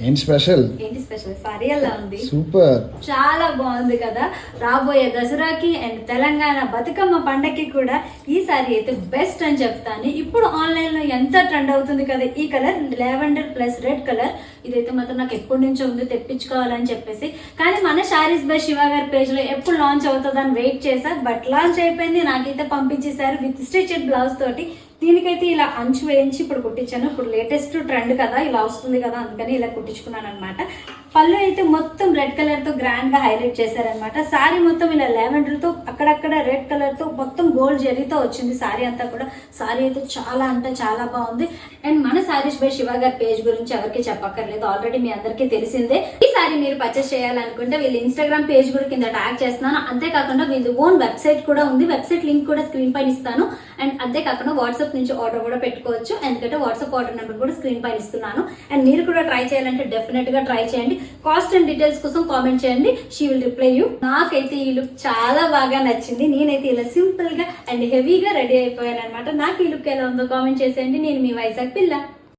ఏంటి special sorry ఎలా ఉంది? సూపర్, చాలా బాగుంది కదా. రాబోయే దసరాకి అండ్ తెలంగాణ బతుకమ్మ పండగకి కూడా ఈ సారీ అయితే బెస్ట్ అని చెప్తాను. ఇప్పుడు ఆన్లైన్ లో ఎంత ట్రెండ్ అవుతుంది కదా ఈ colour, lavender plus red colour. ఇదైతే మాత్రం నాకు ఎప్పటి నుంచో ఉంది తెప్పించుకోవాలని చెప్పేసి, కానీ మన శారీస్ బై శివ గారి పేజ్ లో ఎప్పుడు లాంచ్ అవుతుందని వెయిట్ చేశా. బట్ లాంచ్ అయిపోయింది, నాకైతే పంపించేశారు విత్ స్టిచ్డ్ బ్లౌజ్ తోటి. దీనికైతే ఇలా అంచు వేయించి ఇప్పుడు కుట్టించాను. ఇప్పుడు లేటెస్ట్ ట్రెండ్ కదా, ఇలా వస్తుంది కదా, అందుకని ఇలా కుట్టించుకున్నాను అనమాట. పళ్ళు అయితే మొత్తం రెడ్ కలర్ తో గ్రాండ్ గా హైలైట్ చేశారనమాట. సారీ మొత్తం ఇలా లావెండర్ తో, అక్కడక్కడ రెడ్ కలర్ తో, మొత్తం గోల్డ్ జరీతో వచ్చింది సారీ అంతా కూడా. సారీ అయితే చాలా అంటే చాలా బాగుంది. అండ్ మన సారీస్ బై శివ గారి పేజ్ గురించి ఎవరికి చెప్పక్కర్లేదు, ఆల్రెడీ మీ అందరికీ తెలిసిందే. ఈ సారీ మీరు పర్చేస్ చేయాలనుకుంటే వీళ్ళ ఇన్స్టాగ్రామ్ పేజ్ కూడా కింద ట్యాగ్ చేస్తున్నాను. అంతేకాకుండా వీళ్ళ ఓన్ వెబ్సైట్ కూడా ఉంది, వెబ్సైట్ లింక్ కూడా స్క్రీన్ పైన ఇస్తాను. అండ్ అంతేకాకుండా వాట్సాప్ నుంచి ఆర్డర్ కూడా పెట్టుకోవచ్చు, ఎందుకంటే వాట్సాప్ ఆర్డర్ నెంబర్ కూడా స్క్రీన్ పైన ఇస్తున్నాను. అండ్ మీరు కూడా ట్రై చేయాలంటే డెఫినెట్ గా ట్రై చేయండి. కాస్ట్ అండ్ డీటెయిల్స్ కోసం కామెంట్ చేయండి, షీ విల్ రిప్లై యూ. నాకైతే ఈ లుక్ చాలా బాగా నచ్చింది. నేనైతే ఇలా సింపుల్ గా అండ్ హెవీగా రెడీ అయిపోయాను అనమాట. నాకు ఈ లుక్ ఎలా ఉందో కామెంట్ చేసేయండి. నేను మీ వైజాగ్ పిల్ల.